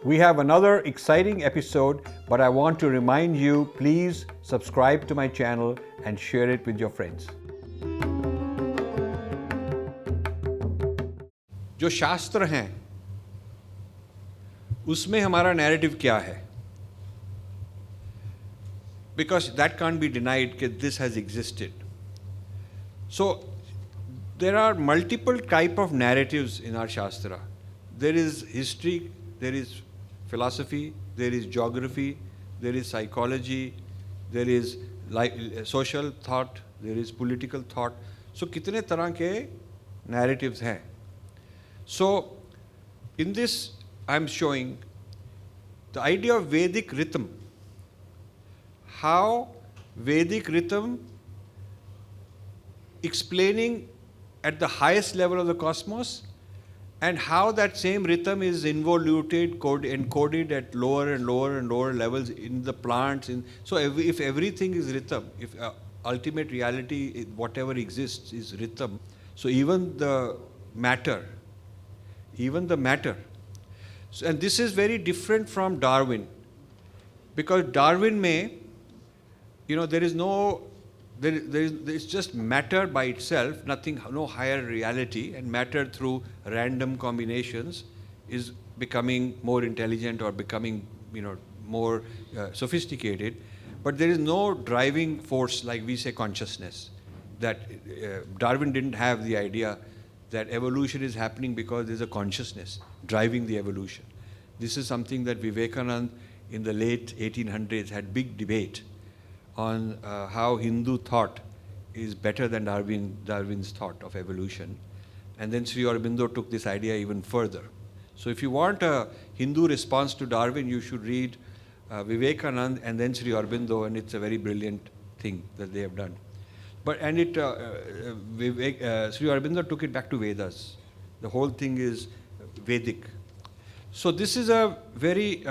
We have another exciting episode, but I want to remind you, please subscribe to my channel and share it with your friends. जो शास्त्र हैं उसमें हमारा narrative क्या है? Because that can't be denied that this has existed. So there are multiple type of narratives in our Shastra. There is history, there is philosophy, there is geography, there is psychology, there is social thought, there is political thought. So कितने तरह के narratives हैं. So in this I am showing the idea of Vedic rhythm, how Vedic rhythm explaining at the highest level of the cosmos, and how that same rhythm is involuted, encoded at lower and lower and lower levels in the plants. So if everything is rhythm, if ultimate reality, whatever exists is rhythm, so even the matter. So, and this is very different from Darwin, because Darwin there is no, it's just matter by itself, nothing, no higher reality, and matter through random combinations is becoming more intelligent or becoming more sophisticated, but there is no driving force like we say consciousness. That Darwin didn't have the idea that evolution is happening because there's a consciousness driving the evolution. This is something that Vivekananda in the late 1800s had big debate on how Hindu thought is better than Darwin's thought of evolution. And then Sri Aurobindo took this idea even further. So if you want a Hindu response to Darwin, you should read Vivekananda and then Sri Aurobindo, and it's a very brilliant thing that they have done. But Sri Aurobindo took it back to Vedas. The whole thing is Vedic. So this is a very,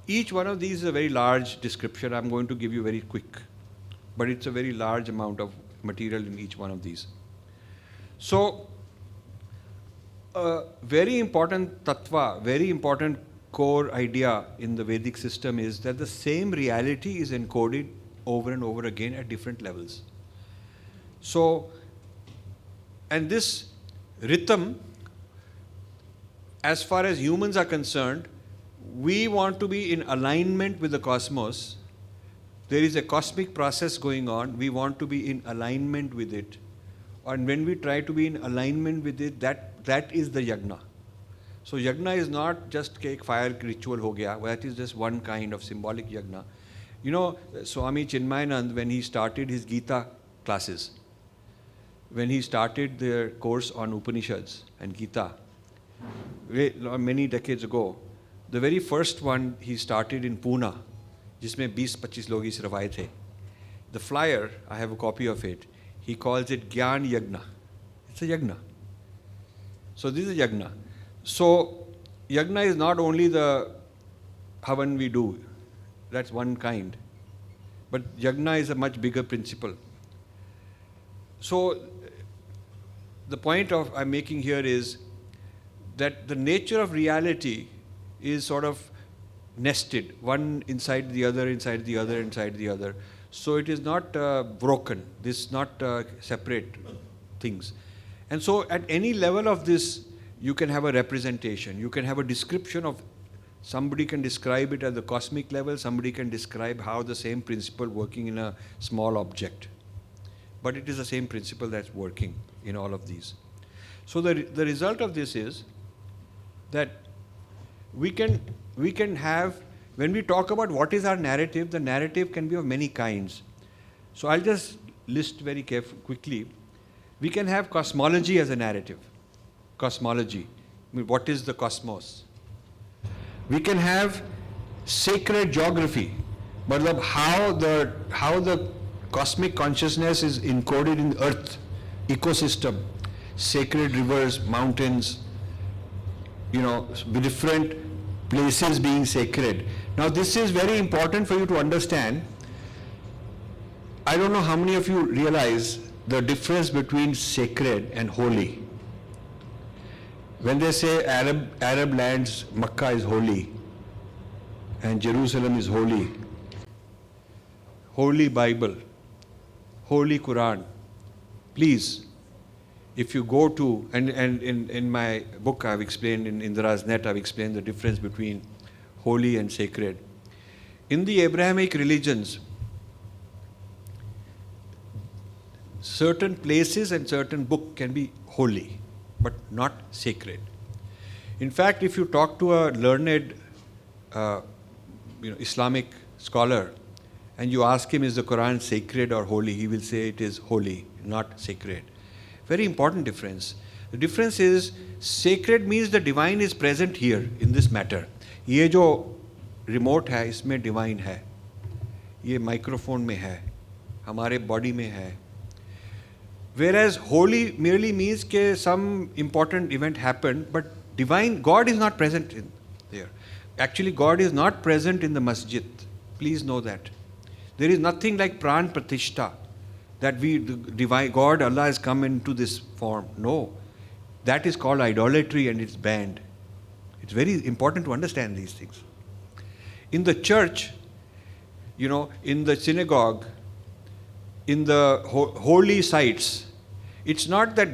each one of these is a very large description. I'm going to give you very quick, but it's a very large amount of material in each one of these. So a very important tattva, very important core idea in the Vedic system is that the same reality is encoded over and over again at different levels. So, and this rhythm, as far as humans are concerned, we want to be in alignment with the cosmos. There is a cosmic process going on. We want to be in alignment with it. And when we try to be in alignment with it, that is the yagna. So yagna is not just cake fire ritual ho gaya. That is just one kind of symbolic yagna. Swami Chinmayanand, when he started his Gita classes, when he started their course on Upanishads and Gita, many decades ago, the very first one he started in Pune, जिसमें 20-25 लोग इस रवाए थे. The flyer, I have a copy of it, he calls it Gyan Yagna. It's a yagna. So this is yagna. So yagna is not only the havan we do, that's one kind, but yagna is a much bigger principle. So the point I'm making here is that the nature of reality is sort of nested, one inside the other, inside the other, inside the other. So it is not broken. This is not separate things. And so at any level of this, you can have a representation. You can have a description of, somebody can describe it at the cosmic level, somebody can describe how the same principle working in a small object. But it is the same principle that's working in all of these. So the result of this is that we can have, when we talk about what is our narrative, the narrative can be of many kinds. So I'll just list very quickly. We can have cosmology as a narrative. Cosmology. I mean, what is the cosmos? We can have sacred geography. But how the cosmic consciousness is encoded in the earth ecosystem, sacred rivers, mountains, with different places being sacred. Now this is very important for you to understand. I don't know how many of you realize the difference between sacred and holy. When they say Arab lands, Makkah is holy and Jerusalem is holy, Holy Bible, Holy Quran, please, if you go to, and in my book I've explained, in Indira's Net, I've explained the difference between holy and sacred. In the Abrahamic religions, certain places and certain book can be holy, but not sacred. In fact, if you talk to a learned Islamic scholar and you ask him, is the Quran sacred or holy, he will say it is holy, not sacred. Very important difference. The difference is, sacred means the divine is present here in this matter. ये जो remote है, इसमें divine है. ये microphone में है, हमारे body में है. Whereas holy merely means that some important event happened, but divine, God is not present in there. Actually, God is not present in the masjid. Please know that. There is nothing like pran pratishta, that divine God, Allah has come into this form. No. That is called idolatry and it's banned. It's very important to understand these things. In the church, in the synagogue, in the holy sites, it's not that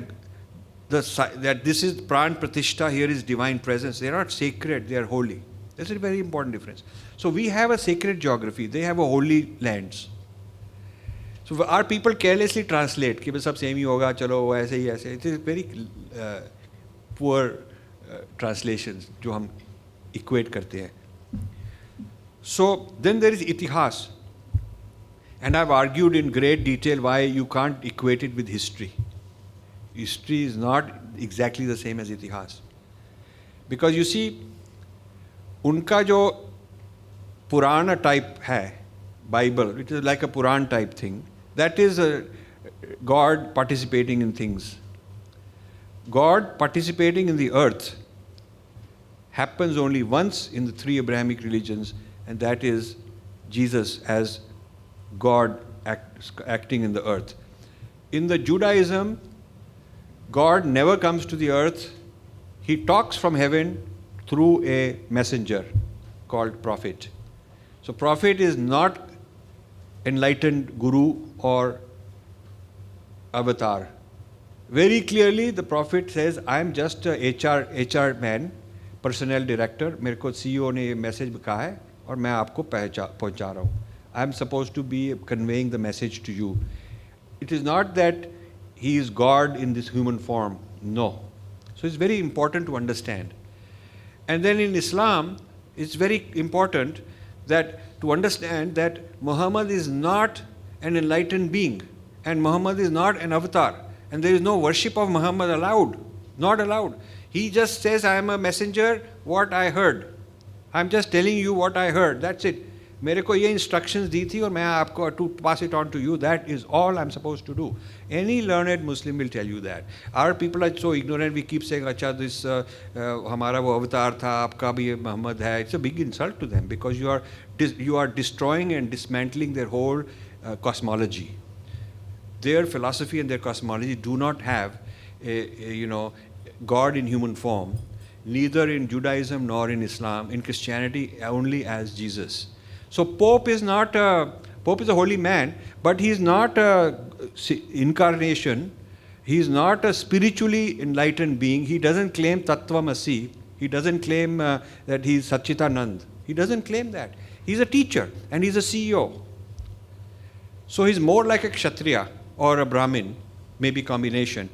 that this is pran pratishta, here is divine presence. They are not sacred, they are holy. That's a very important difference. So we have a sacred geography, they have a holy lands. So our people carelessly translate कि बस सब same ही होगा, चलो वो ऐसे ही ऐसे. It is very poor translations जो हम equate करते हैं. So then there is itihas. And I've argued in great detail why you can't equate it with history. History is not exactly the same as itihas. Because you see, उनका जो पुराना type है, Bible, it is like a Puran type thing. That is God participating in things. God participating in the earth happens only once in the three Abrahamic religions, and that is Jesus as God acting in the earth. In the Judaism, God never comes to the earth. He talks from heaven through a messenger called prophet. So prophet is not enlightened guru or avatar. Very clearly the prophet says, I am just a HR man, personnel director. मेरे को CEO ने ये message कहा है और मैं आपको पहुंचा रहा हूँ. I am supposed to be conveying the message to you. It is not that he is God in this human form. No. So it's very important to understand. And then in Islam, it's very important that to understand that Muhammad is not an enlightened being and Muhammad is not an avatar and there is no worship of Muhammad allowed. Not allowed. He just says, I am a messenger, what I heard. I am just telling you what I heard. That's it. मेरे को ये instructions दी थी और मैं आपको to pass it on to you. That is all I'm supposed to do. Any learned Muslim will tell you that. Our people are so ignorant. We keep saying, अच्छा this हमारा वो अवतार था, आपका भी मोहम्मद है. It's a big insult to them because you are destroying and dismantling their whole cosmology. Their philosophy and their cosmology do not have God in human form, neither in Judaism nor in Islam. In Christianity, only as Jesus. So Pope is a holy man, but he is not an incarnation. He is not a spiritually enlightened being. He doesn't claim Tattvamasi. He doesn't claim that he is Satchitanand. He doesn't claim that. He's a teacher and he's a CEO. So he's more like a Kshatriya or a Brahmin, maybe combination.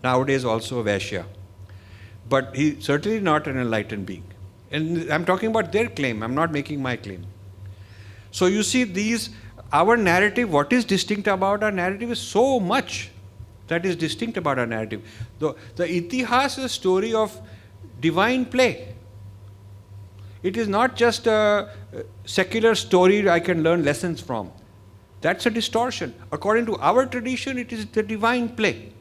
Nowadays also a Vaishya. But he's certainly not an enlightened being. And I'm talking about their claim. I'm not making my claim. So you see our narrative, what is distinct about our narrative is so much that is distinct about our narrative. The Itihas is a story of divine play. It is not just a secular story I can learn lessons from. That's a distortion. According to our tradition, it is the divine play.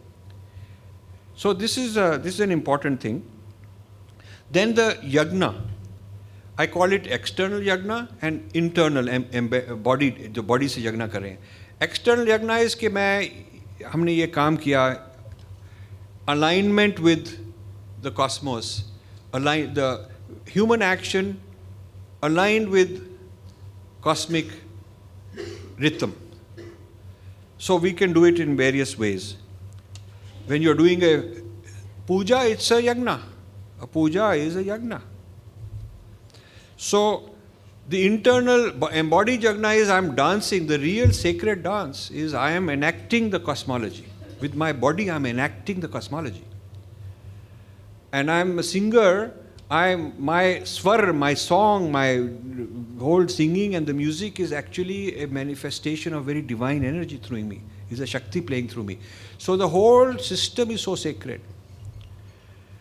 So this is an important thing. Then the yagna. I call it external yagna and internal body, जो body से yagna कर रहे हैं. External yagna is कि हमने ये काम किया alignment with the cosmos, align the human action aligned with cosmic rhythm. So we can do it in various ways. When you're doing a puja, it's a yagna. A puja is a yagna. So the internal embodied yagna is I'm dancing. The real sacred dance is I am enacting the cosmology. With my body, I'm enacting the cosmology. And I'm a singer. My swar, my song, my whole singing and the music is actually a manifestation of very divine energy through me. It's a Shakti playing through me. So the whole system is so sacred.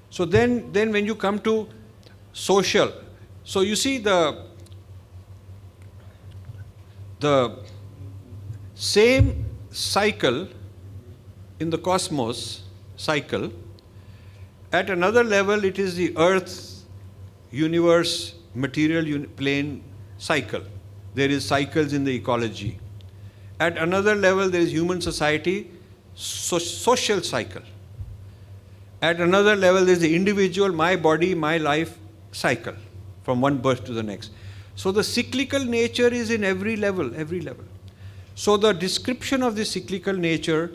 So then when you come to social, so you see the same cycle in the cosmos cycle, at another level it is the earth, universe, material plane cycle. There is cycles in the ecology. At another level there is human society, social cycle. At another level there is the individual, my body, my life cycle, from one birth to the next. So the cyclical nature is in every level. So the description of the cyclical nature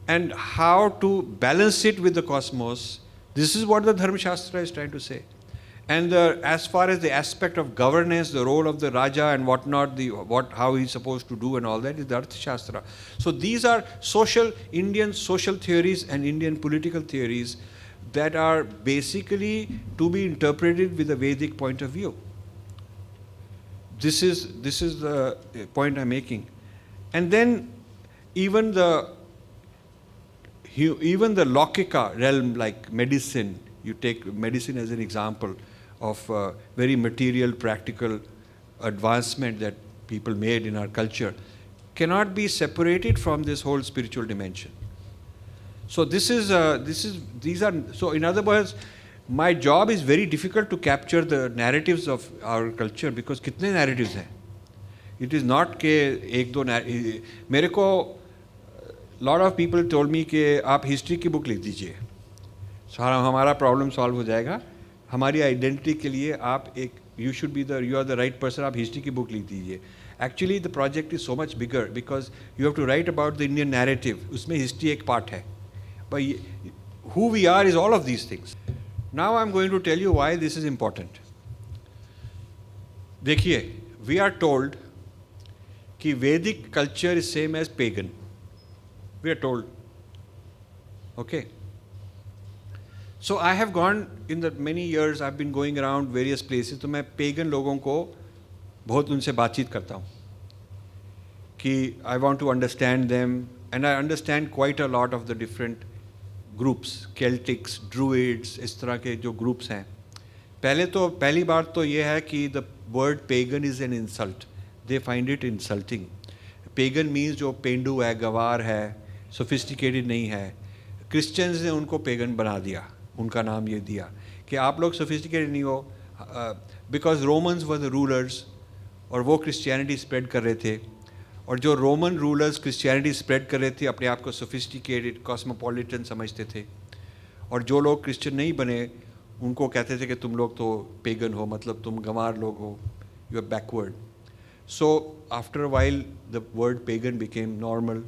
and how to balance it with the cosmos, this is what the Dharma Shastra is trying to say. And as far as the aspect of governance, the role of the Raja and whatnot, how he's supposed to do and all that is the Artha Shastra. So these are Indian social theories and Indian political theories that are basically to be interpreted with a Vedic point of view. This is the point I'm making. And then even the Laukika realm, like medicine, you take medicine as an example of very material, practical advancement that people made in our culture, cannot be separated from this whole spiritual dimension. So so in other words, my job is very difficult to capture the narratives of our culture because कितने narratives हैं? It is not के एक दो मेरे को lot of people told me कि आप history की book लिख दीजिए, सारा हमारा problem solve हो जाएगा. हमारी आइडेंटिटी के लिए आप एक you are the right person, आप history की book लिख दीजिए. Actually the project is so much bigger because you have to write about the Indian narrative. उसमें history एक part है. But who we are is all of these things. Now I'm going to tell you why this is important. देखिए, we are told कि Vedic culture is same as pagan. We are told. Okay. So I have gone in the many years I've been going around various places. तो मैं pagan लोगों को बहुत उनसे बातचीत करता हूँ कि I want to understand them and I understand quite a lot of the different groups, Celtics, Druids, इस तरह के जो groups हैं. पहली बार तो ये है कि the word pagan is an insult. They find it insulting. Pagan means जो पेंडू है, गवार है, sophisticated नहीं है. Christians ने उनको pagan बना दिया, उनका नाम ये दिया कि आप लोग sophisticated नहीं हो, because Romans were the rulers और वो Christianity spread कर रहे थे. और जो रोमन रूलर्स क्रिश्चियनिटी स्प्रेड कर रहे थे अपने आप को सोफिस्टिकेटेड कॉस्मोपॉलिटन समझते थे और जो लोग क्रिश्चियन नहीं बने उनको कहते थे कि तुम लोग तो पेगन हो, मतलब तुम गंवार लोग हो, you are backward. So after a while the word pagan became normal.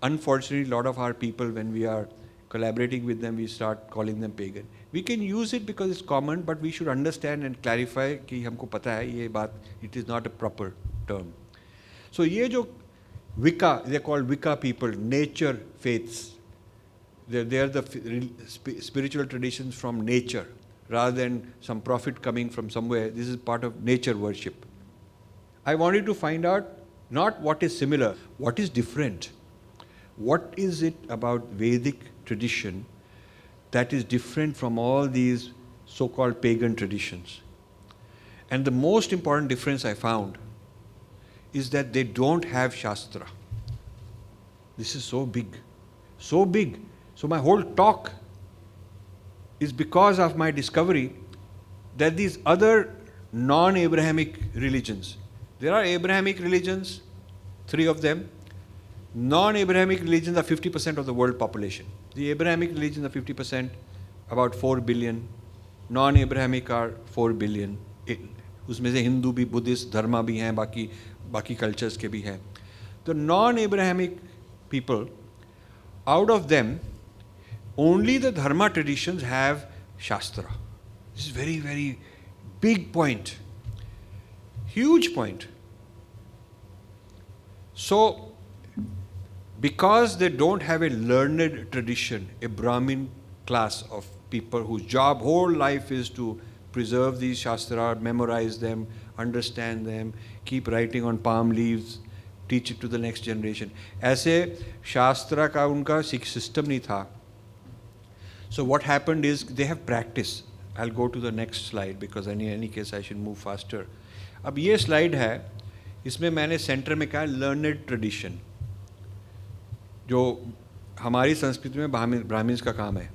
Unfortunately, a lot of our people, when we are collaborating with them, we start calling them pagan. We can use it because it's common, but we should understand and clarify कि हमको पता है ये बात, it is not a proper term. So ये जो Wicca, they are called Wicca people, nature faiths. They are the spiritual traditions from nature, rather than some prophet coming from somewhere. This is part of nature worship. I wanted to find out not what is similar, what is different. What is it about Vedic tradition that is different from all these so-called pagan traditions? And the most important difference I found is that they don't have Shastra. This is so big, so big. So my whole talk is because of my discovery that these other non-Abrahamic religions, there are Abrahamic religions, 3 of them. Non-Abrahamic religions are 50% of the world population. The Abrahamic religions are 50%, about 4 billion. Non-Abrahamic are 4 billion. उसमें से हिंदू भी, Buddhist धर्मा भी हैं, बाकी cultures के भी हैं. The non-Abrahamic people, out of them, only the dharma traditions have Shastra. This is very, very big point. Huge point. So, because they don't have a learned tradition, a Brahmin class of people whose job, whole life is to preserve these Shastra, memorize them, understand them, keep writing on palm leaves, teach it to the next generation. ऐसे शास्त्रा का उनका system नहीं था. So what happened is they have practice. I'll go to the next slide because in any case I should move faster. अब ये slide है, इसमें मैंने center में कहा learned tradition, जो हमारी संस्कृति में ब्राह्मण्स का काम है.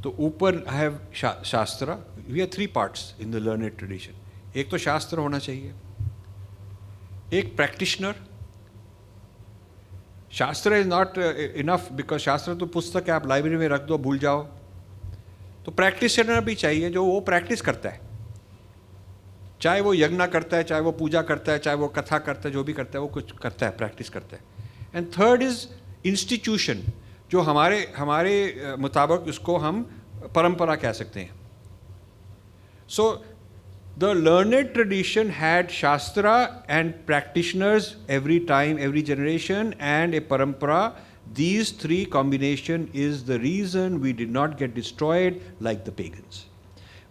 तो ऊपर I have शास्त्रा. We have 3 parts in the learned tradition. एक तो शास्त्र होना चाहिए, एक practitioner. शास्त्र इज नॉट इनफ बिकॉज शास्त्र तो पुस्तक है, आप लाइब्रेरी में रख दो, भूल जाओ. तो प्रैक्टिशनर भी चाहिए जो वो प्रैक्टिस करता है, चाहे वो यज्ञ करता है, चाहे वो पूजा करता है, चाहे वो कथा करता है, जो भी करता है वो कुछ करता है, प्रैक्टिस करता है. एंड थर्ड इज इंस्टीट्यूशन, जो हमारे मुताबिक उसको हम परंपरा कह सकते हैं. सो the learned tradition had Shastra and practitioners every time, every generation, and a parampara. These 3 combination is the reason we did not get destroyed like the pagans.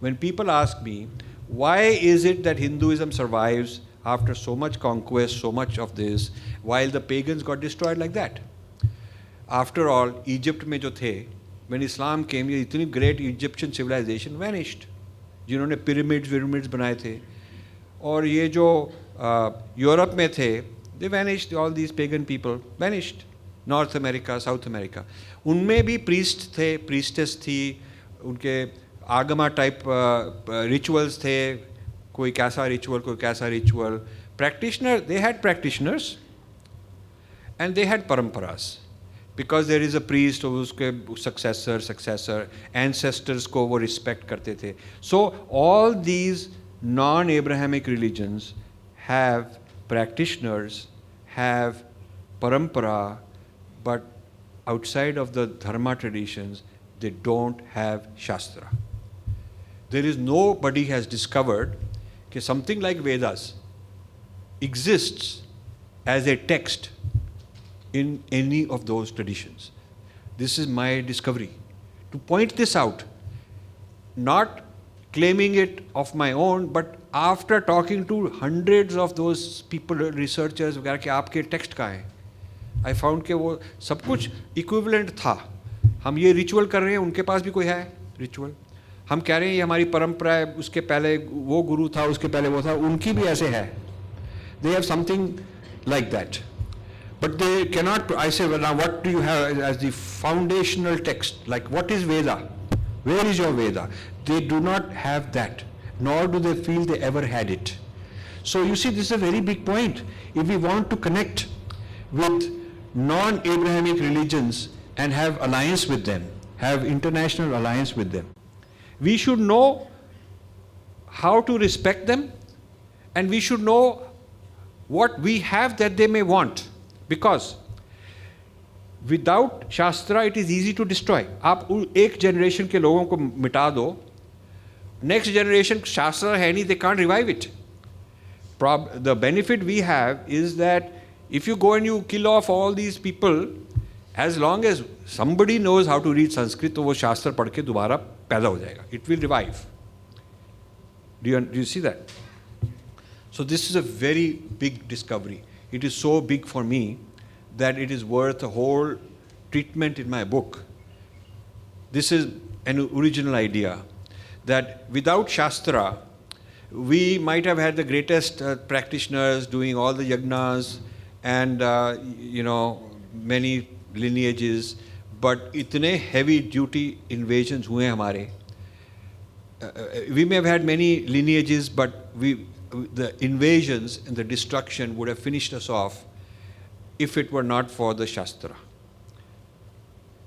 When people ask me, why is it that Hinduism survives after so much conquest, so much of this, while the pagans got destroyed like that? After all, Egypt mein jo the, when Islam came, ये इतनी great Egyptian civilization vanished. जिन्होंने pyramids बनाए थे, और ये जो Europe में थे, they vanished. All these pagan people vanished. North America, South America, उनमें भी प्रीस्ट थे, प्रीस्टेस थी, उनके आगमा टाइप रिचुअल्स थे, कोई कैसा रिचुअल, कोई कैसा ritual. Practitioner, they had practitioners and they had paramparas. Because there is a priest, उसके सक्सेसर एंसेस्टर्स को वो रिस्पेक्ट करते थे. So all these non Abrahamic religions have practitioners, have parampara, but outside of the dharma traditions they don't have shastra. There is nobody has discovered कि something like Vedas exists as a text in any of those traditions. This is my discovery. To point this out, not claiming it of my own, but after talking to hundreds of those people, researchers वगैरह कि आपके text कहाँ हैं, I found कि वो सब कुछ equivalent था. हम ये रिचुअल कर रहे हैं, उनके पास भी कोई है रिचुअल. हम कह रहे हैं ये हमारी परंपरा है, उसके पहले वो गुरु था, उसके पहले वो था, उनकी भी ऐसे है. They have something like that. But they cannot, I say, well, now what do you have as the foundational text? Like, what is Veda? Where is your Veda? They do not have that, nor do they feel they ever had it. So you see, this is a very big point. If we want to connect with non-Abrahamic religions and have alliance with them, have international alliance with them, we should know how to respect them, and we should know what we have that they may want. Because without Shastra, it is easy to destroy. आप एक generation के लोगों को मिटा दो, next generation Shastra है नहीं, they can't revive it. The benefit we have is that if you go and you kill off all these people, as long as somebody knows how to read Sanskrit, तो वो शास्त्र पढ़ के दोबारा पैदा हो जाएगा. It will revive. Do you see that? So this is a very big discovery. It is so big for me that it is worth a whole treatment in my book. This is an original idea, that without Shastra, we might have had the greatest practitioners doing all the yagnas and, many lineages, but itne heavy duty invasions हुए हमारे. We may have had many lineages, but the invasions and the destruction would have finished us off if it were not for the Shastra.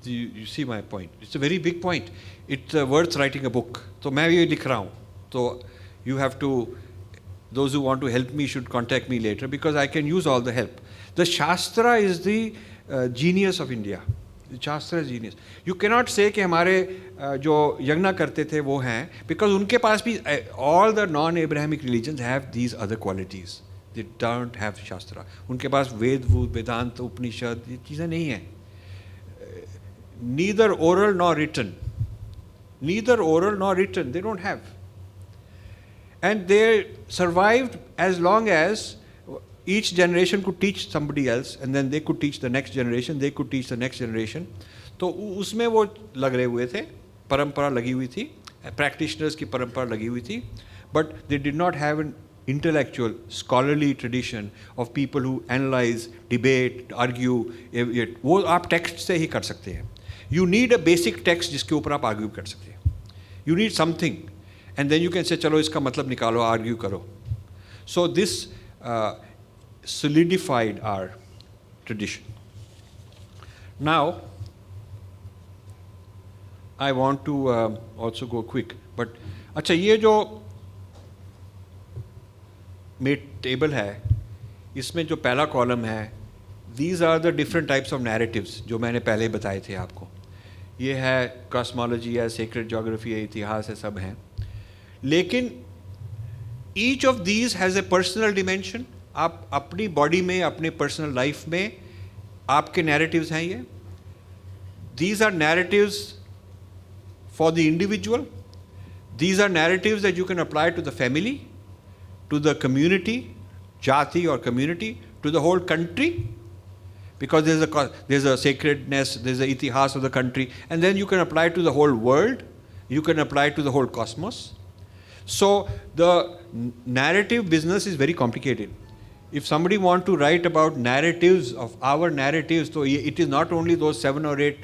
You see my point. It's a very big point. It's worth writing a book. तो मैं ये लिख रहा हूँ. So you have to, those who want to help me should contact me later because I can use all the help. The Shastra is the genius of India. The Shastra is genius. You cannot say कि हमारे जो यज्ञ करते थे वो हैं, because उनके पास भी all the non-Abrahamic religions have these other qualities. They don't have Shastra. उनके पास वेद, वेदांत, उपनिषद ये चीज़ें नहीं हैं. Neither oral nor written. Neither oral nor written. They don't have. And they survived as long as each generation could teach somebody else, and then they could teach the next generation, they could teach the next generation. तो उसमें वो लग रहे हुए थे, परंपरा लगी हुई थी, practitioners की परंपरा लगी हुई थी, but they did not have an intellectual, scholarly tradition of people who analyze, debate, argue. वो आप text से ही कर सकते हैं. You need a basic text जिसके ऊपर आप argue कर सकते हैं. You need something, and then you can say चलो इसका मतलब निकालो, argue करो. So this solidified our tradition. Now, I want to also go quick, but अच्छा ये जो मेरे टेबल है, इसमें जो पहला कॉलम है, these are the different types of narratives जो मैंने पहले बताए थे आपको. ये है cosmology है, sacred geography है, इतिहास है, सब हैं. लेकिन each of these has a personal dimension. आप अपनी बॉडी में, अपने पर्सनल लाइफ में आपके narratives हैं ये. These are narratives for the individual. These are narratives that you can apply to the family, to the community, jati or community, to the whole country, because there's a sacredness, there's a itihas of the country, and then you can apply it to the whole world, you can apply it to the whole cosmos. So the narrative business is very complicated. If somebody wants to write about narratives of our narratives, so it is not only those 7 or 8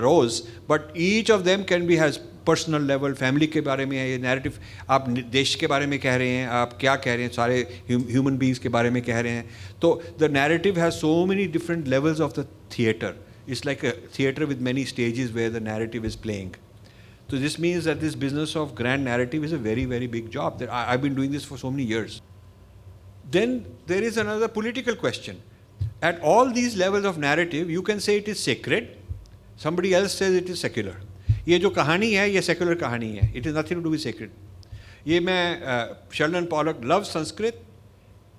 rows, but each of them can be has personal level, family के बारे में है ये narrative. आप देश के बारे में कह रहे हैं, आप क्या कह रहे हैं, सारे ह्यूमन बीइंग्स के बारे में कह रहे हैं. तो the narrative has so many different levels of the theatre. It's like a theatre with many stages where the narrative is playing. So this means that this business of grand narrative is a very, very big job. That I've been doing this for so many years. Then there is another political question. At all these levels of narrative, you can say it is sacred. Somebody else says it is secular. ये जो कहानी है, ये secular कहानी है. It is nothing to do with sacred. ये मैं Sheldon Pollock loves Sanskrit,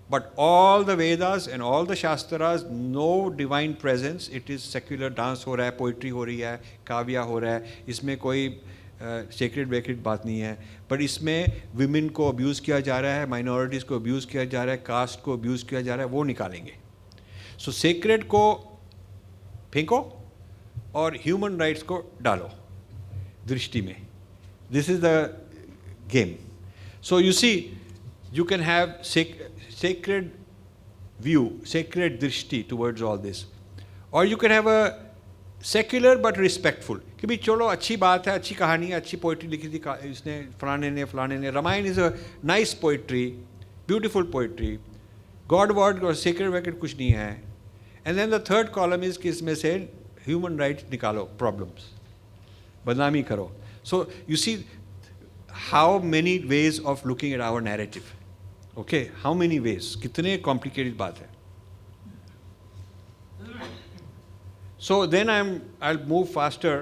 but all the Vedas and all the Shastras, no divine presence. It is secular. Dance हो रहा है, poetry हो रही है, काव्या हो रहा है. इसमें कोई सेक्रेट वेक्रेट बात नहीं है. पर इसमें विमेन को अब्यूज़ किया जा रहा है, माइनॉरिटीज़ को अब्यूज़ किया जा रहा है, कास्ट को अब्यूज़ किया जा रहा है, वो निकालेंगे. सो सेक्रेट को फेंको और ह्यूमन राइट्स को डालो दृष्टि में. This is the game. So you see, you can have sacred view, sacred drishti towards all this. Or you can have a secular but respectful. कि भी चलो अच्छी बात है, अच्छी कहानी है, अच्छी पोइट्री लिखी थी इसने फलाने ने. Ramayana is a nice poetry, beautiful poetry. God word और सेक्रेड वैकेट कुछ नहीं है. And then the third column is कि इसमें से ह्यूमन राइट्स निकालो, प्रॉब्लम्स, बदनामी करो. So you see how many ways of looking at our narrative. Okay, how many ways? कितने complicated बात है. So then I'll move faster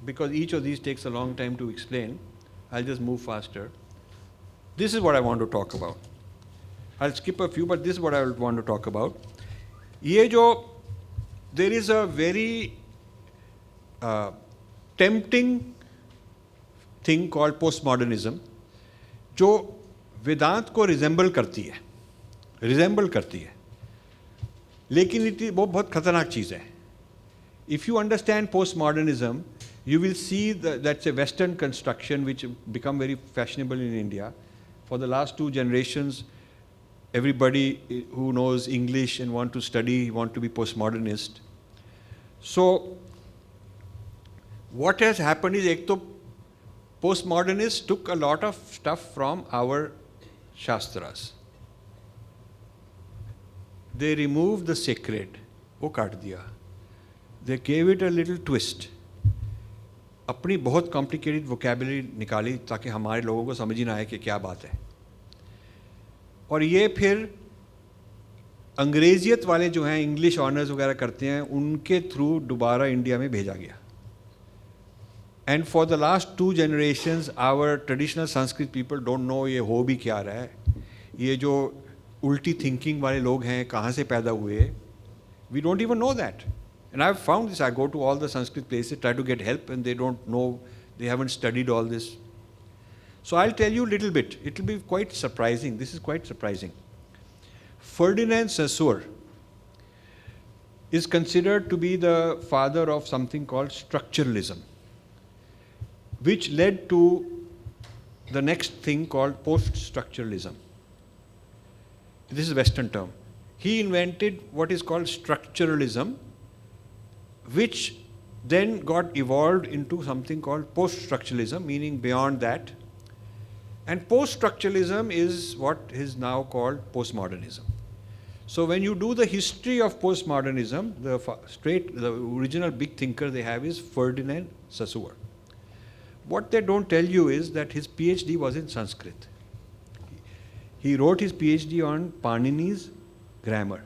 because each of these takes a long time to explain. I'll just move faster. This is what I want to talk about. I'll skip a few, but this is what I want to talk about. ये जो there is a very tempting thing called post modernism, जो वेदांत को resemble करती है, लेकिन वो बहुत खतरनाक चीज़ है. If you understand post modernism, you will see that's a western construction which become very fashionable in India. For the last 2 generations, everybody who knows English and want to study, want to be postmodernist. So what has happened is, एक तो postmodernists took a lot of stuff from our Shastras. They removed the sacred, वो काट दिया. They gave it a little twist. अपनी बहुत complicated vocabulary निकाली ताकि हमारे लोगों को समझ ही ना आए कि क्या बात है। और ये फिर अंग्रेजियत वाले जो हैं, इंग्लिश ऑनर्स वगैरह करते हैं, उनके थ्रू दोबारा इंडिया में भेजा गया। And for the last 2 generations our traditional Sanskrit people don't know ये हो भी क्या रहा है। ये जो उल्टी थिंकिंग वाले लोग हैं कहाँ से पैदा हुए, we don't even know that. And I have found this, I go to all the Sanskrit places, try to get help, and they don't know, they haven't studied all this. So I'll tell you a little bit. It will be quite surprising. This is quite surprising. Ferdinand Saussure is considered to be the father of something called structuralism, which led to the next thing called post-structuralism. This is a Western term. He invented what is called structuralism, which then got evolved into something called post-structuralism, meaning beyond that. And post-structuralism is what is now called postmodernism. So when you do the history of postmodernism, the original big thinker they have is Ferdinand Saussure. What they don't tell you is that his PhD was in Sanskrit. He wrote his PhD on Panini's grammar.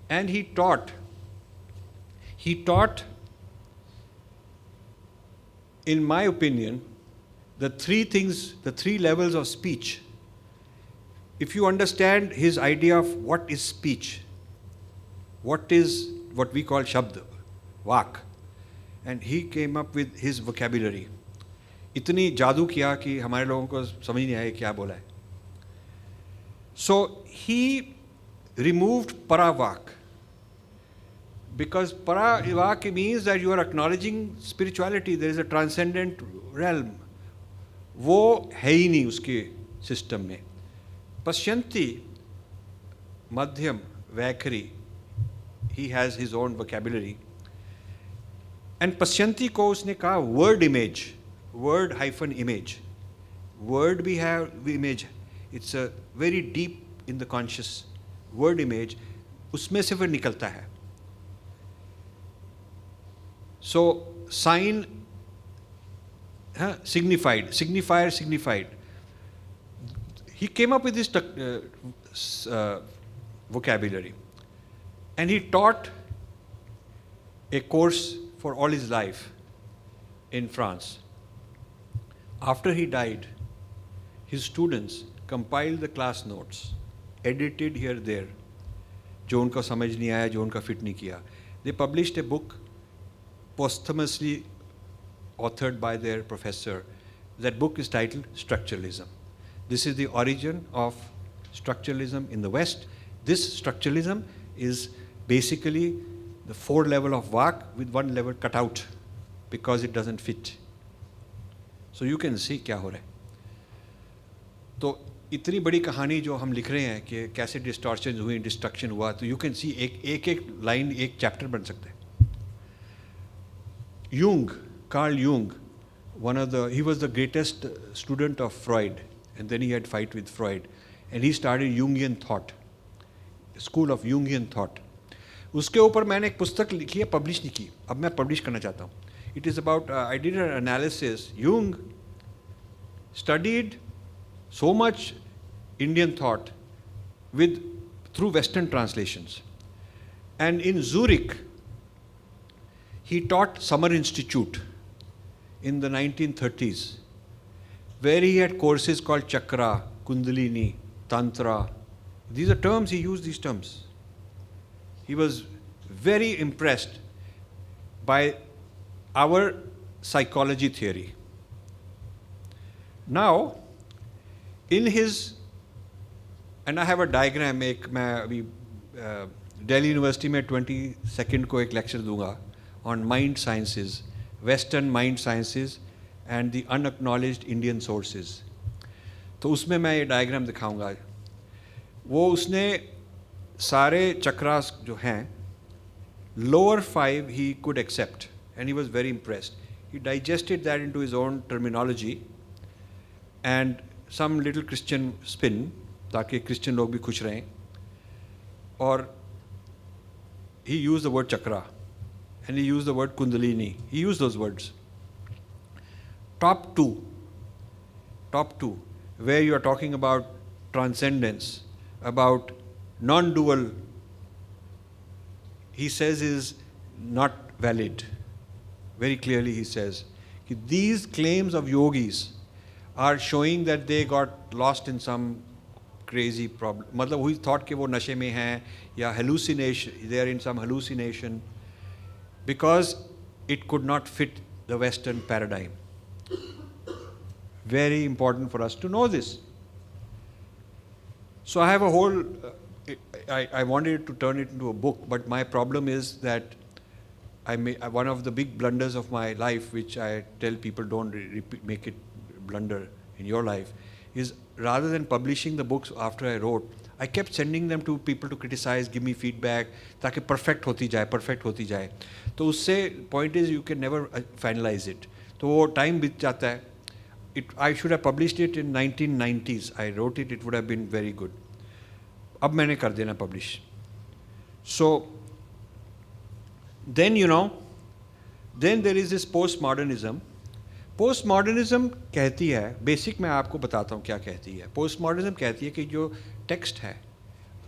And he taught, in my opinion, the 3 things, the 3 levels of speech. If you understand his idea of what is speech, what is what we call shabd, vak, and he came up with his vocabulary. इतनी जादू किया कि हमारे लोगों को समझ नहीं आया क्या बोला है. So he removed paravak, because paravak means that you are acknowledging spirituality, there is a transcendent realm. वो है ही नहीं उसके सिस्टम में. पश्यंती, मध्यम, वैखरी, he has his own vocabulary. And पश्यंती को उसने कहा word image, word hyphen image. Word we have image, it's a very deep in the conscious. Word image, उसमें से फिर निकलता है. So sign, signified, signifier, signified. He came up with this vocabulary, and he taught a course for all his life in France. After he died, his students compiled the class notes, edited here there, जो उनको समझ नहीं आया, जो उनका fit नहीं किया. They published a book posthumously authored by their professor. That book is titled Structuralism. This is the origin of structuralism in the West. This structuralism is basically the 4 level of vak with 1 level cut out because it doesn't fit. So you can see क्या हो रहा है. तो इतनी बड़ी कहानी जो हम लिख रहे हैं कि कैसे डिस्टॉर्शन हुई, डिस्ट्रक्शन हुआ, तो यू कैन सी एक लाइन, एक चैप्टर बन सकता है. Jung, Carl Jung, he was the greatest student of Freud, and then he had fight with Freud, and he started Jungian thought, school of Jungian thought. उसके ऊपर मैंने एक पुस्तक लिखी है, पब्लिश नहीं की, अब मैं पब्लिश करना चाहता हूँ. It is about, I did an analysis. Jung studied so much Indian thought through Western translations. And in Zurich, he taught Summer Institute in the 1930s, where he had courses called Chakra, Kundalini, Tantra. These are terms, he used these terms. He was very impressed by our psychology theory. Now, in his, and I have a diagram, मैं अभी Delhi University में 22nd को एक lecture दूंगा on mind sciences, Western mind sciences and the unacknowledged Indian sources. तो उसमें मैं ये diagram दिखाऊंगा. वो उसने सारे चक्रास जो हैं, lower 5 he could accept, and he was very impressed. He digested that into his own terminology and some little Christian spin, ताकि Christian लोग भी खुश रहें. और he used the word chakra, and he used the word kundalini. He used those words. top two, where you are talking about transcendence, about non-dual, he says is not valid. Very clearly he says, these claims of yogis are showing that they got lost in some crazy problem. मतलब who thought कि वो नशे में हैं या hallucination, they are in some hallucination because it could not fit the Western paradigm. Very important for us to know this. So I have a whole, I wanted to turn it into a book, but my problem is that one of the big blunders of my life, which I tell people don't make it blunder in your life, is rather than publishing the books after I wrote, I kept sending them to people to criticize, give me feedback, ताकि perfect होती जाए. तो उससे point is you can never finalize it. तो वो time बीत जाता है. I should have published it in 1990s. I wrote it, it would have been very good. अब मैंने कर देना publish. So, then then there is this postmodernism. Postmodernism कहती है, बेसिक मैं आपको बताता हूँ क्या कहती है. Postmodernism कहती है कि जो टेक्स्ट है,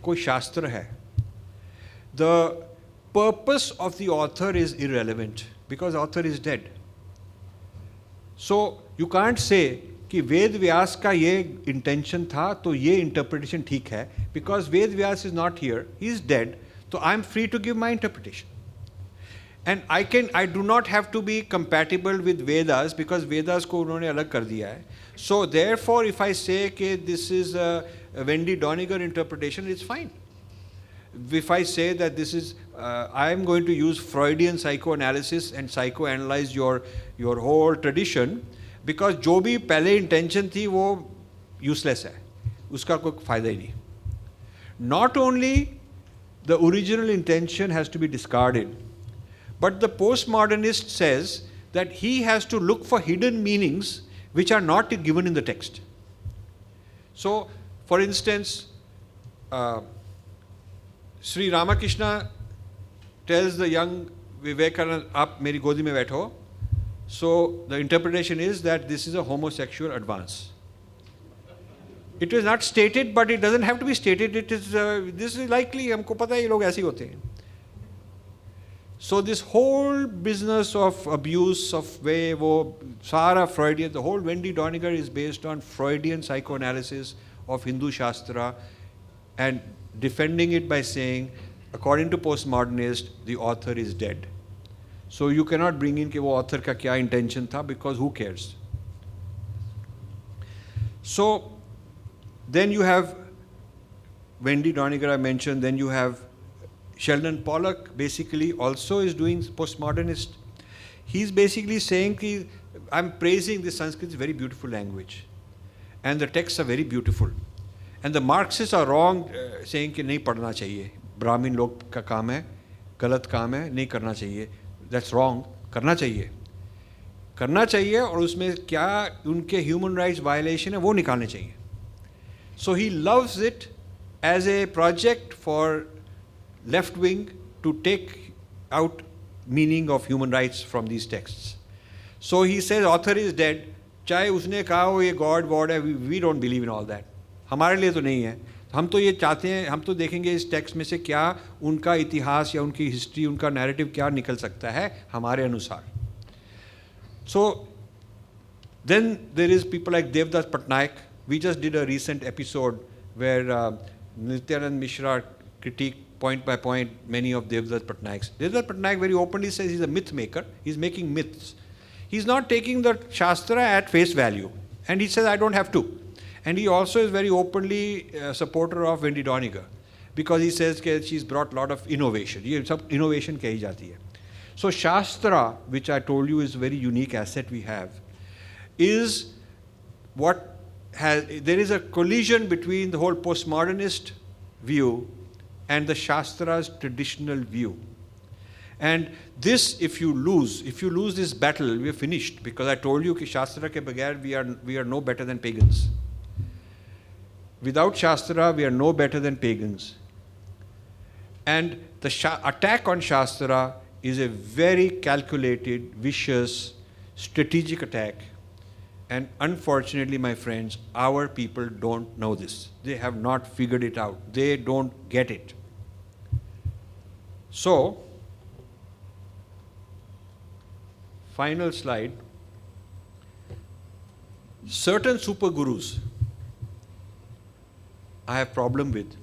कोई शास्त्र है, the purpose of the author is irrelevant because author is dead. So you can't say कि वेद व्यास का ये intention था तो ये interpretation ठीक है, because Ved Vyas is not here, he is dead, so I am free to give my interpretation. And I do not have to be compatible with Vedas because Vedas को उन्होंने अलग कर दिया है. So therefore, if I say that this is a Wendy Doniger interpretation, it's fine. If I say that this is, I am going to use Freudian psychoanalysis and psychoanalyze your whole tradition, because जो भी पहले intention थी वो useless है, उसका कोई फायदा ही नहीं. Not only the original intention has to be discarded, but the postmodernist says that he has to look for hidden meanings which are not given in the text. So, for instance, Sri Ramakrishna tells the young Vivekananda, "Aap meri godi mein baitho." So, the interpretation is that this is a homosexual advance. It is not stated, but it doesn't have to be stated. It is, this is likely, हमको पता है ये लोग ऐसे ही होते हैं. So this whole business of abuse of way, wo Sara Freudian, the whole Wendy Doniger is based on Freudian psychoanalysis of Hindu Shastra and defending it by saying, according to postmodernist, the author is dead. So you cannot bring in कि वो author का क्या intention था, because who cares? So then you have Wendy Doniger I mentioned, then you have Sheldon Pollock basically also is doing postmodernist. He's basically saying that I'm praising this Sanskrit, is very beautiful language. And the texts are very beautiful. And the Marxists are wrong saying कि नहीं पढ़ना चाहिए. ब्राह्मण लोग का काम है, गलत काम है, नहीं करना चाहिए. That's wrong. करना चाहिए. करना चाहिए और उसमें क्या उनके human rights violation है वो निकालने चाहिए. So he loves it as a project for left wing to take out meaning of human rights from these texts. So he says author is dead, चाहे उसने कहा हो ये God word है, we don't believe in all that. हमारे लिए तो नहीं है. हम तो ये चाहते हैं, हम तो देखेंगे इस टेक्स्ट में से क्या उनका इतिहास या उनकी हिस्ट्री, उनका नैरेटिव क्या निकल सकता है हमारे अनुसार. So then there is people like Devdas Patnaik. We just did a recent episode where Nityanand Mishra critiqued point by point many of Devdas Patnaik's. Devdas Patnaik very openly says he's a myth maker. He's making myths. He's not taking the Shastra at face value. And he says, I don't have to. And he also is very openly a supporter of Wendy Doniger, because he says that she's brought a lot of innovation. ये सब innovation कही जाती है. So Shastra, which I told you is a very unique asset we have, is what has, there is a collision between the whole postmodernist view and the Shastra's traditional view. And this, if you lose this battle, we are finished, because I told you that Shastra ke bagair we are no better than pagans. Without Shastra, we are no better than pagans. And the attack on Shastra is a very calculated, vicious, strategic attack, And unfortunately, my friends, our people don't know this. They have not figured it out. They don't get it. So, final slide. Certain super gurus I have problem with.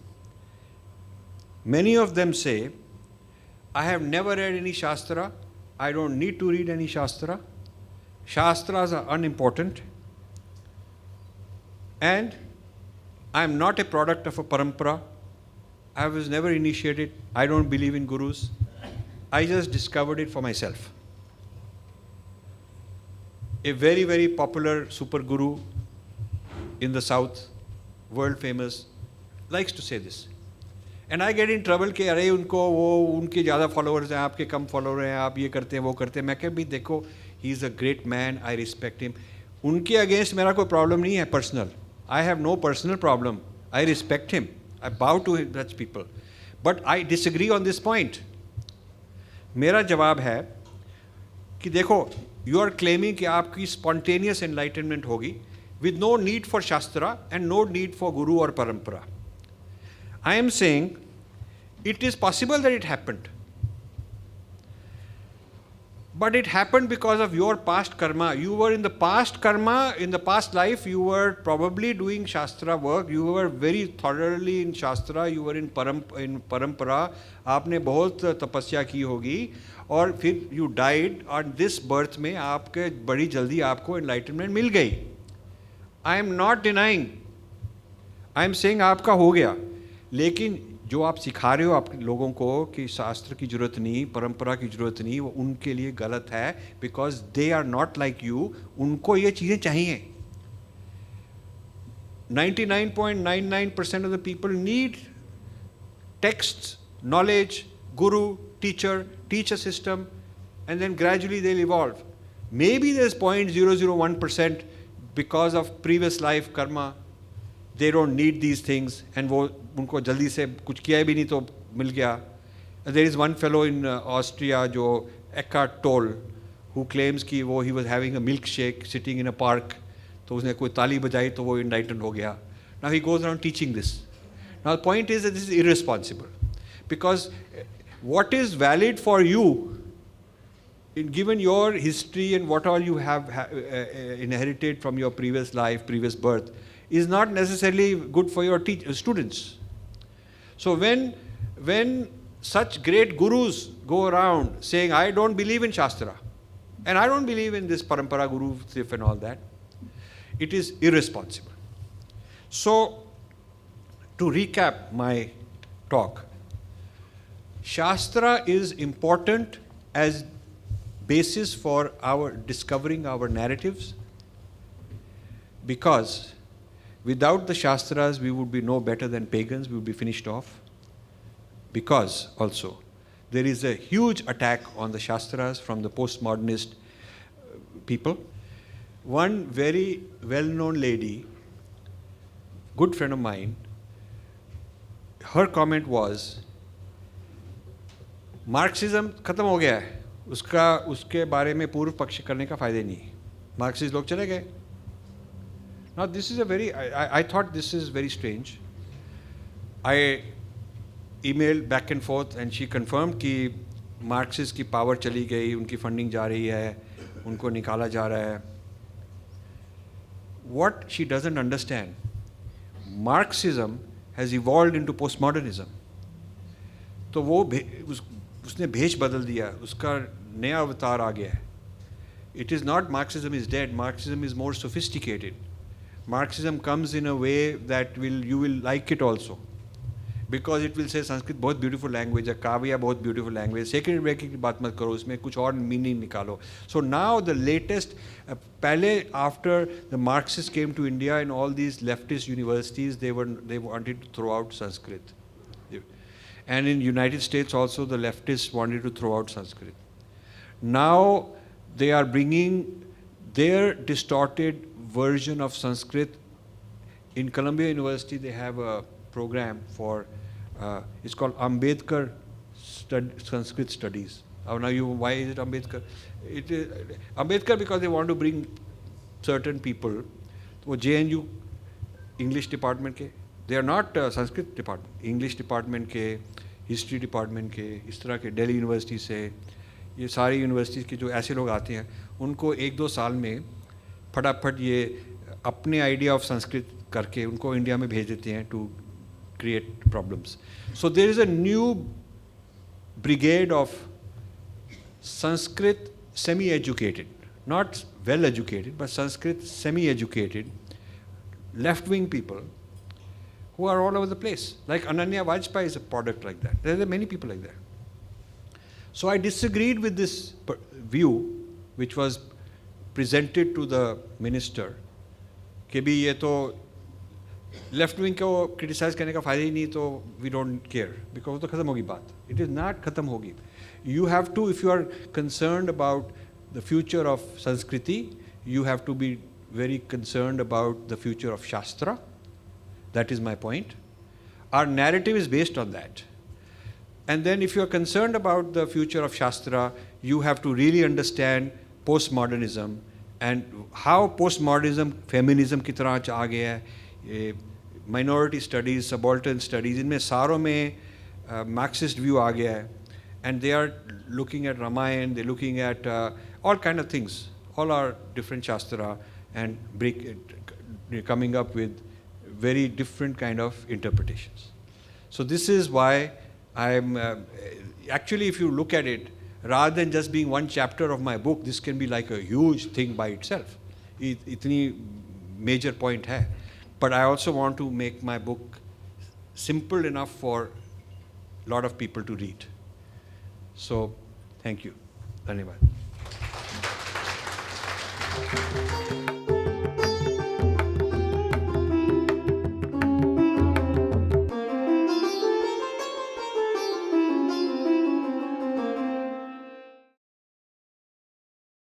Many of them say, I have never read any Shastra. I don't need to read any Shastra. Shastras are unimportant. And I am not a product of a parampara. I was never initiated. I don't believe in gurus. I just discovered it for myself. A very, very popular super guru in the South, world famous, likes to say this. And I get in trouble कि अरे उनके ज़्यादा followers हैं, आपके कम follower हैं, आप ये करते हैं, वो करते हैं. मैं कह भी देखो, he is a great man, I respect him. उनके against मेरा कोई problem नहीं है personal. I have no personal problem. I respect him. I bow to such people. But I disagree on this point. मेरा जवाब है कि देखो, you are claiming कि आपकी spontaneous enlightenment होगी with no need for Shastra and no need for Guru or Parampara. I am saying it is possible that it happened. But it happened because of your past karma. You were in the past karma, in the past life, you were probably doing Shastra work. You were very thoroughly in Shastra. You were in Parampara. आपने बहुत तपस्या की होगी और फिर you died और this birth में आपके बड़ी जल्दी आपको enlightenment मिल गई. I am not denying. I am saying आपका हो गया. लेकिन जो आप सिखा रहे हो आप लोगों को कि शास्त्र की ज़रूरत नहीं, परंपरा की ज़रूरत नहीं, वो उनके लिए गलत है, because they are not like you. उनको ये चीज़ें चाहिए. 99.99% of the people need texts, knowledge, guru, teacher, teach a system, and then gradually they'll evolve. Maybe there's 0.001% because of previous life karma. They don't need these things, and वो उनको जल्दी से कुछ किया भी नहीं तो मिल गया. There is one fellow in Austria, जो Eckhart Tolle, who claims कि वो he was having a milkshake sitting in a park, तो उसने कोई ताली बजाई तो वो enlightened हो गया. Now he goes around teaching this. Now the point is that this is irresponsible, because what is valid for you, given your history and what all you have inherited from your previous life, previous birth, is not necessarily good for your students. So when such great gurus go around saying, I don't believe in Shastra, and I don't believe in this Parampara Guru and all that, it is irresponsible. So, to recap my talk, Shastra is important as basis for our discovering our narratives, because without the Shastras, we would be no better than pagans, we would be finished off. Because also, there is a huge attack on the Shastras from the postmodernist people. One very well-known lady, good friend of mine, her comment was, Marxism खत्म हो गया है, उसके बारे में पूर्व पक्ष करने का फायदा नहीं. Marxist लोग चले गए. Now this is I thought this is very strange. I emailed back and forth and she confirmed कि Marxist की power चली गई, उनकी funding जा रही है, उनको निकाला जा रहा है. What she doesn't understand, Marxism has evolved into postmodernism. तो वो उसने भेष बदल दिया, उसका नया अवतार आ गया है. It is not Marxism is dead, Marxism is more sophisticated. Marxism comes in a way that you will like it also, because it will say Sanskrit बहुत beautiful language है, काव्या बहुत beautiful language, sacred breaking की बात मत करो, उसमें कुछ और meaning निकालो. So now the latest, पहले after the Marxists came to India and all these leftist universities, they wanted to throw out Sanskrit. And in United States also the leftists wanted to throw out Sanskrit. Now they are bringing their distorted version of Sanskrit. In Columbia University they have a program for, it's called Ambedkar Sanskrit Studies. Now why is it Ambedkar? It is Ambedkar because they want to bring certain people, वो JNU English department के, they are not Sanskrit department, English department के, history department के, इस तरह के Delhi University से, ये सारी यूनिवर्सिटीज़ के जो ऐसे लोग आते हैं, उनको 1-2 साल में फटाफट ये अपने आइडिया ऑफ संस्कृत करके उनको इंडिया में भेज देते हैं to create problems. So there is a new brigade of Sanskrit semi-educated, not well-educated, but Sanskrit semi-educated, left-wing people who are all over the place. Like Ananya Vajpayee is a product like that. There are many people like that. So I disagreed with this view, which was presented to the minister, कि भी ये तो left wing को criticise करने का फ़ायदा ही नहीं, तो वी डोंट केयर, बिकॉज वो तो ख़त्म होगी बात. इट इज़ नॉट ख़त्म होगी. You have to, if you are concerned about the future of sanskriti, you have to be very concerned about the future of Shastra. That is my point. Our narrative is based on that. And then if you are concerned about the future of Shastra, you have to really understand postmodernism and how postmodernism, feminism की तरह आ गया है, minority studies, subaltern studies, इनमें सारों में Marxist view आ गया है. And they are looking at Ramayana, they're looking at all kind of things, all our different Shastra, and coming up with very different kind of interpretations. So this is why I'm actually, if you look at it, rather than just being one chapter of my book, this can be like a huge thing by itself. Itni major point hai. But I also want to make my book simple enough for a lot of people to read. So thank you. Dhanyavad.